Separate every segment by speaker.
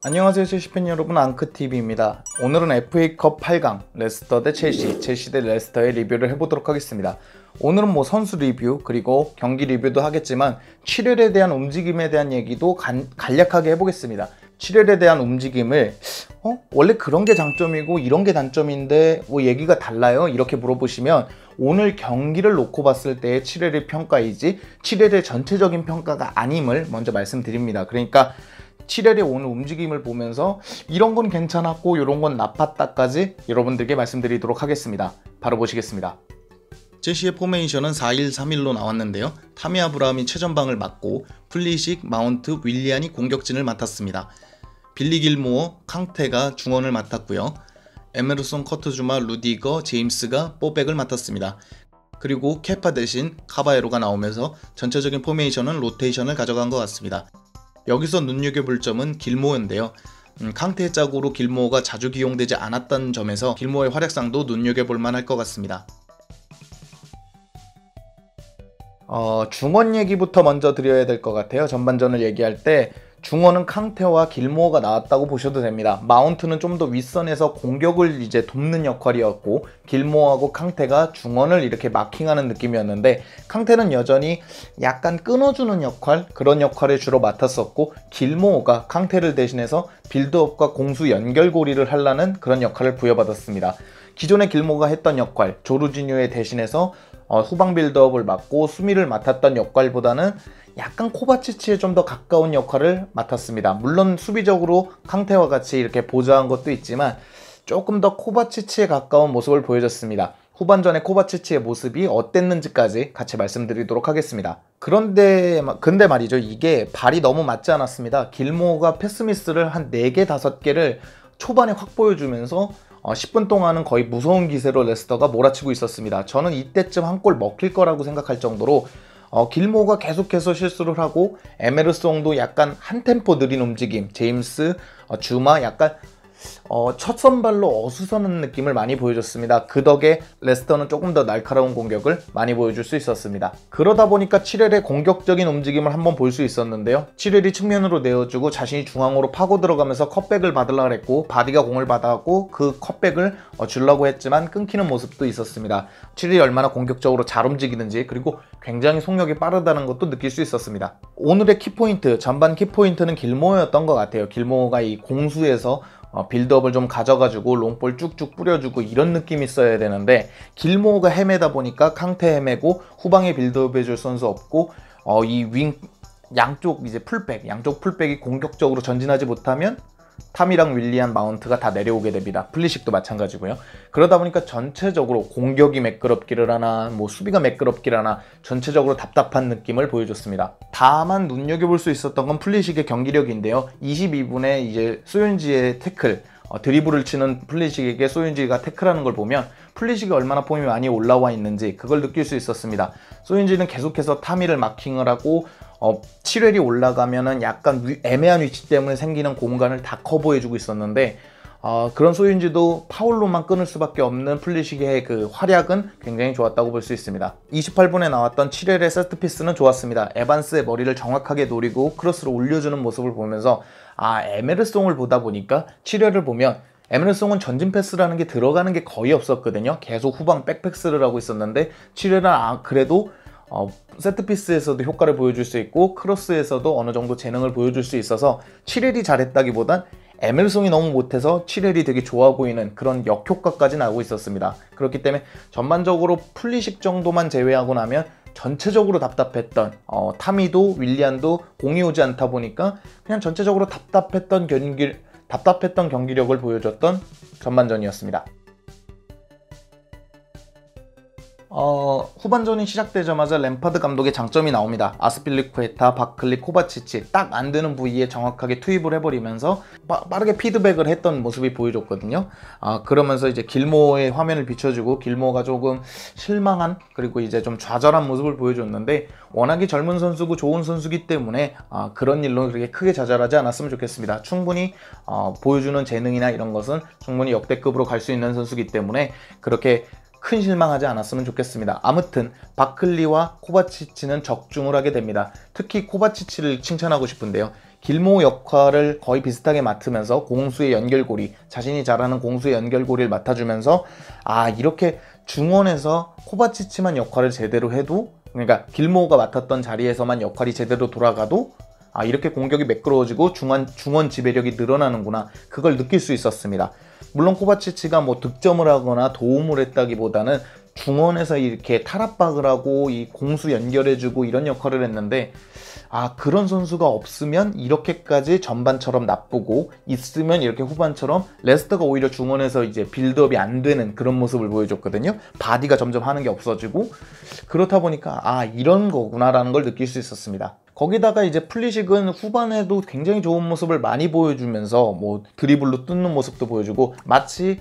Speaker 1: 안녕하세요, 첼시팬 여러분. 앙크TV입니다. 오늘은 FA컵 8강 레스터 대 첼시 대 레스터의 리뷰를 해보도록 하겠습니다. 오늘은 선수 리뷰 그리고 경기 리뷰도 하겠지만 7월에 대한 움직임에 대한 얘기도 간략하게 해보겠습니다. 7월에 대한 움직임을 원래 그런 게 장점이고 이런 게 단점인데 얘기가 달라요? 이렇게 물어보시면 오늘 경기를 놓고 봤을 때의 7월의 평가이지 7월의 전체적인 평가가 아님을 먼저 말씀드립니다. 그러니까 7월의 오늘 움직임을 보면서 이런 건 괜찮았고 이런 건 나빴다까지 여러분들께 말씀드리도록 하겠습니다. 바로 보시겠습니다. 첼시의 포메이션은 4-1-3-1로 나왔는데요. 타미 아브라함이 최전방을 맡고 플리식, 마운트, 윌리안이 공격진을 맡았습니다. 빌리 길모어, 캉테가 중원을 맡았고요. 에메르송, 커트주마, 루디거, 제임스가 뽀백을 맡았습니다. 그리고 케파 대신 카바에로가 나오면서 전체적인 포메이션은 로테이션을 가져간 것 같습니다. 여기서 눈여겨볼 점은 길모어인데요. 캉테의 짝으로 길모어가 자주 기용되지 않았던 점에서 길모어의 활약상도 눈여겨볼 만할 것 같습니다. 중원 얘기부터 먼저 드려야 될 것 같아요. 전반전을 얘기할 때 중원은 캉테와 길모어가 나왔다고 보셔도 됩니다. 마운트는 좀 더 윗선에서 공격을 이제 돕는 역할이었고 길모어하고 캉테가 중원을 이렇게 마킹하는 느낌이었는데 캉테는 여전히 약간 끊어주는 역할, 그런 역할을 주로 맡았었고 길모어가 캉테를 대신해서 빌드업과 공수 연결고리를 하려는 그런 역할을 부여받았습니다. 기존에 길모어가 했던 역할, 조르지뉴에 대신해서 후방 빌드업을 맡고 수미를 맡았던 역할보다는 약간 코바치치에 좀 더 가까운 역할을 맡았습니다. 물론 수비적으로 캉테와 같이 이렇게 보좌한 것도 있지만 조금 더 코바치치에 가까운 모습을 보여줬습니다. 후반전에 코바치치의 모습이 어땠는지까지 같이 말씀드리도록 하겠습니다. 근데 말이죠. 이게 발이 너무 맞지 않았습니다. 길모어가 패스미스를 한 4개, 5개를 초반에 확 보여주면서 10분 동안은 거의 무서운 기세로 레스터가 몰아치고 있었습니다. 저는 이때쯤 한 골 먹힐 거라고 생각할 정도로 길모어가 계속해서 실수를 하고 에메르송도 약간 한 템포 느린 움직임, 제임스, 주마 약간 첫 선발로 어수선한 느낌을 많이 보여줬습니다. 그 덕에 레스터는 조금 더 날카로운 공격을 많이 보여줄 수 있었습니다. 그러다 보니까 7월의 공격적인 움직임을 한번 볼 수 있었는데요. 7월이 측면으로 내어주고 자신이 중앙으로 파고 들어가면서 컷백을 받으려고 했고 바디가 공을 받아갖고 그 컷백을 주려고 했지만 끊기는 모습도 있었습니다. 7월이 얼마나 공격적으로 잘 움직이는지 그리고 굉장히 속력이 빠르다는 것도 느낄 수 있었습니다. 오늘의 키포인트, 전반 키포인트는 길모어였던 것 같아요. 길모어가 이 공수에서 빌드업을 좀 가져가지고 롱볼 쭉쭉 뿌려주고 이런 느낌이 있어야 되는데 길모어가 헤매다 보니까 캉테 헤매고 후방에 빌드업 해줄 선수 없고 이 윙 양쪽 이제 양쪽 풀백이 공격적으로 전진하지 못하면 타미랑 윌리안, 마운트가 다 내려오게 됩니다. 플리식도 마찬가지고요. 그러다 보니까 전체적으로 공격이 매끄럽기를 하나 수비가 매끄럽기를 하나 전체적으로 답답한 느낌을 보여줬습니다. 다만 눈여겨볼 수 있었던 건 플리식의 경기력인데요. 22분에 이제 소윤지의 태클, 드리블을 치는 플리식에게 소윤지가 태클하는 걸 보면 플리식이 얼마나 폼이 많이 올라와 있는지 그걸 느낄 수 있었습니다. 소윤지는 계속해서 타미를 마킹을 하고 7월이 올라가면은 약간 애매한 위치 때문에 생기는 공간을 다 커버해주고 있었는데 그런 소윤지도 파울로만 끊을 수밖에 없는 플리식의 그 활약은 굉장히 좋았다고 볼 수 있습니다. 28분에 나왔던 7월의 세트피스는 좋았습니다. 에반스의 머리를 정확하게 노리고 크로스를 올려주는 모습을 보면서 에메르송을 보다 보니까 7월을 보면 에메르송은 전진 패스라는 게 들어가는 게 거의 없었거든요. 계속 후방 백패스를 하고 있었는데 7월은 그래도 세트피스에서도 효과를 보여줄 수 있고 크로스에서도 어느 정도 재능을 보여줄 수 있어서 7월이 잘했다기보단 에메르송이 너무 못해서 7월이 되게 좋아 보이는 그런 역효과까지 나고 있었습니다. 그렇기 때문에 전반적으로 플리식 정도만 제외하고 나면 전체적으로 답답했던 타미도 윌리안도 공이 오지 않다 보니까 그냥 전체적으로 답답했던 경기력을 보여줬던 전반전이었습니다. 후반전이 시작되자마자 램파드 감독의 장점이 나옵니다. 아스필리쿠에타, 바클리, 코바치치 딱 안 되는 부위에 정확하게 투입을 해버리면서 빠르게 피드백을 했던 모습이 보여줬거든요. 그러면서 이제 길모어의 화면을 비춰주고 길모어가 조금 실망한 그리고 이제 좀 좌절한 모습을 보여줬는데 워낙에 젊은 선수고 좋은 선수기 때문에 그런 일로 그렇게 크게 좌절하지 않았으면 좋겠습니다. 충분히 보여주는 재능이나 이런 것은 충분히 역대급으로 갈 수 있는 선수기 때문에 그렇게 큰 실망하지 않았으면 좋겠습니다. 아무튼 바클리와 코바치치는 적중을 하게 됩니다. 특히 코바치치를 칭찬하고 싶은데요. 길모 역할을 거의 비슷하게 맡으면서 공수의 연결고리, 자신이 잘하는 공수의 연결고리를 맡아주면서 이렇게 중원에서 코바치치만 역할을 제대로 해도, 그러니까 길모가 맡았던 자리에서만 역할이 제대로 돌아가도 이렇게 공격이 매끄러워지고 중원 지배력이 늘어나는구나, 그걸 느낄 수 있었습니다. 물론 코바치치가 뭐 득점을 하거나 도움을 했다기보다는 중원에서 이렇게 탈압박을 하고 이 공수 연결해주고 이런 역할을 했는데, 그런 선수가 없으면 이렇게까지 전반처럼 나쁘고, 있으면 이렇게 후반처럼 레스터가 오히려 중원에서 이제 빌드업이 안 되는 그런 모습을 보여줬거든요. 바디가 점점 하는 게 없어지고, 그렇다 보니까 이런 거구나라는 걸 느낄 수 있었습니다. 거기다가 이제 플리식은 후반에도 굉장히 좋은 모습을 많이 보여주면서 뭐 드리블로 뚫는 모습도 보여주고, 마치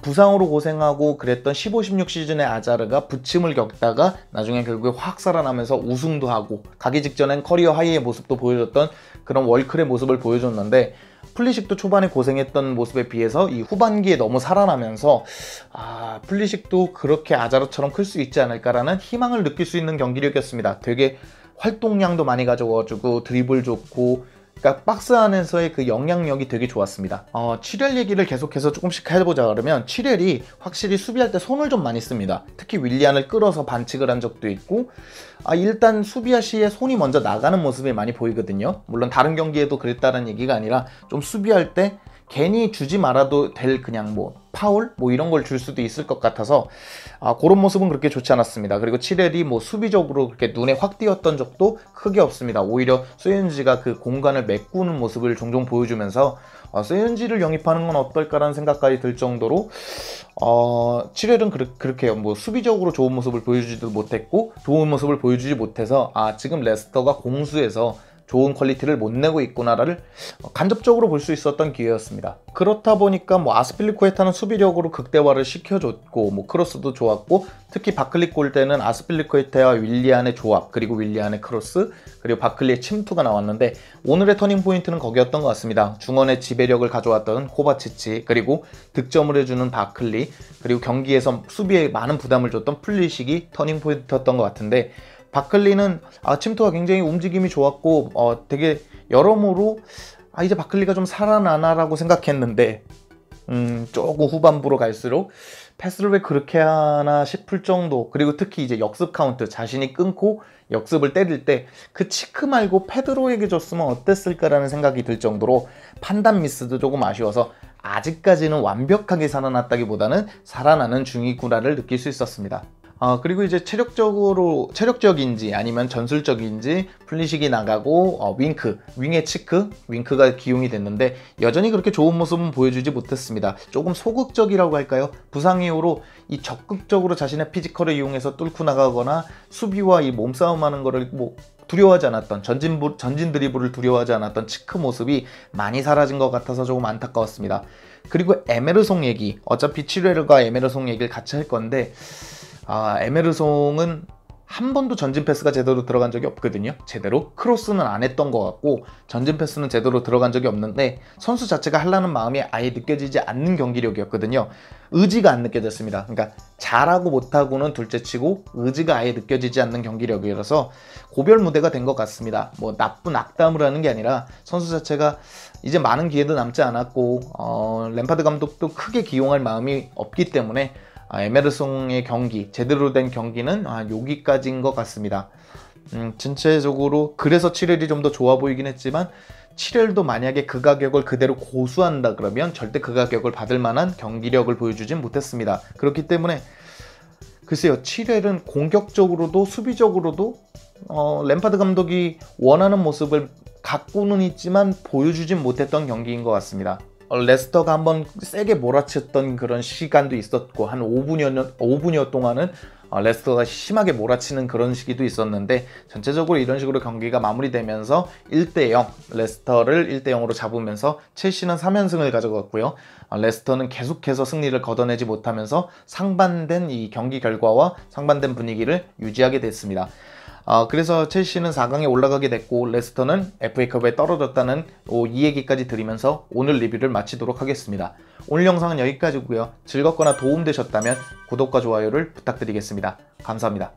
Speaker 1: 부상으로 고생하고 그랬던 15-16 시즌의 아자르가 부침을 겪다가 나중에 결국에 확 살아나면서 우승도 하고 가기 직전엔 커리어 하이의 모습도 보여줬던 그런 월클의 모습을 보여줬는데, 플리식도 초반에 고생했던 모습에 비해서 이 후반기에 너무 살아나면서 플리식도 그렇게 아자르처럼 클 수 있지 않을까라는 희망을 느낄 수 있는 경기력이었습니다. 되게 활동량도 많이 가져가지고 드리블 좋고, 그러니까 박스 안에서의 그 영향력이 되게 좋았습니다. 7렐 얘기를 계속해서 조금씩 해보자 그러면, 7렐이 확실히 수비할 때 손을 좀 많이 씁니다. 특히 윌리안을 끌어서 반칙을 한 적도 있고, 일단 수비할 시에 손이 먼저 나가는 모습이 많이 보이거든요. 물론 다른 경기에도 그랬다는 얘기가 아니라 좀 수비할 때 괜히 주지 말아도 될 그냥 뭐 파울? 뭐 이런 걸 줄 수도 있을 것 같아서 그런 모습은 그렇게 좋지 않았습니다. 그리고 7렐이 뭐 수비적으로 그렇게 눈에 확 띄었던 적도 크게 없습니다. 오히려 소윤지가 그 공간을 메꾸는 모습을 종종 보여주면서 소윤지를 영입하는 건 어떨까라는 생각까지 들 정도로 7렐은 그렇게 뭐 수비적으로 좋은 모습을 보여주지도 못했고, 좋은 모습을 보여주지 못해서 지금 레스터가 공수에서 좋은 퀄리티를 못 내고 있구나를 간접적으로 볼 수 있었던 기회였습니다. 그렇다 보니까 뭐 아스필리쿠에타는 수비력으로 극대화를 시켜줬고, 뭐 크로스도 좋았고, 특히 바클리 골 때는 아스필리쿠에타와 윌리안의 조합, 그리고 윌리안의 크로스, 그리고 바클리의 침투가 나왔는데, 오늘의 터닝 포인트는 거기였던 것 같습니다. 중원의 지배력을 가져왔던 코바치치, 그리고 득점을 해주는 바클리, 그리고 경기에서 수비에 많은 부담을 줬던 플리식이 터닝 포인트였던 것 같은데, 바클리는 침투가 굉장히 움직임이 좋았고 되게 여러모로 이제 바클리가 좀 살아나나라고 생각했는데, 조금 후반부로 갈수록 패스를 왜 그렇게 하나 싶을 정도. 그리고 특히 이제 역습 카운트, 자신이 끊고 역습을 때릴 때 그 치크 말고 페드로에게 줬으면 어땠을까라는 생각이 들 정도로 판단 미스도 조금 아쉬워서, 아직까지는 완벽하게 살아났다기보다는 살아나는 중이구나를 느낄 수 있었습니다. 그리고 이제 체력적인지 아니면 전술적인지 플리식이 나가고 윙의 치크, 윙크가 기용이 됐는데 여전히 그렇게 좋은 모습은 보여주지 못했습니다. 조금 소극적이라고 할까요? 부상 이후로 이 적극적으로 자신의 피지컬을 이용해서 뚫고 나가거나 수비와 이 몸싸움하는 거를 뭐 두려워하지 않았던, 전진 드리블을 두려워하지 않았던 치크 모습이 많이 사라진 것 같아서 조금 안타까웠습니다. 그리고 에메르송 얘기, 어차피 7렐과 에메르송 얘기를 같이 할 건데, 에메르송은 한 번도 전진 패스가 제대로 들어간 적이 없거든요. 제대로 크로스는 안 했던 것 같고, 전진 패스는 제대로 들어간 적이 없는데, 선수 자체가 하려는 마음이 아예 느껴지지 않는 경기력이었거든요. 의지가 안 느껴졌습니다. 그러니까 잘하고 못하고는 둘째치고 의지가 아예 느껴지지 않는 경기력이라서 고별 무대가 된 것 같습니다. 뭐 나쁜 악담을 하는 게 아니라 선수 자체가 이제 많은 기회도 남지 않았고, 램파드 감독도 크게 기용할 마음이 없기 때문에 에메르송의 경기, 제대로 된 경기는 여기까지인 것 같습니다. 전체적으로 그래서 7렐이 좀 더 좋아 보이긴 했지만, 7렐도 만약에 그 가격을 그대로 고수한다 그러면 절대 그 가격을 받을 만한 경기력을 보여주진 못했습니다. 그렇기 때문에 글쎄요, 7렐은 공격적으로도 수비적으로도 램파드 감독이 원하는 모습을 갖고는 있지만 보여주진 못했던 경기인 것 같습니다. 레스터가 한번 세게 몰아쳤던 그런 시간도 있었고, 한 5분여 동안은 레스터가 심하게 몰아치는 그런 시기도 있었는데, 전체적으로 이런 식으로 경기가 마무리되면서 1대0, 레스터를 1대0으로 잡으면서 첼시는 3연승을 가져갔고요. 레스터는 계속해서 승리를 걷어내지 못하면서 상반된 이 경기 결과와 상반된 분위기를 유지하게 됐습니다. 그래서 첼시는 4강에 올라가게 됐고, 레스터는 FA컵에 떨어졌다는 이 얘기까지 드리면서 오늘 리뷰를 마치도록 하겠습니다. 오늘 영상은 여기까지고요. 즐겁거나 도움되셨다면 구독과 좋아요를 부탁드리겠습니다. 감사합니다.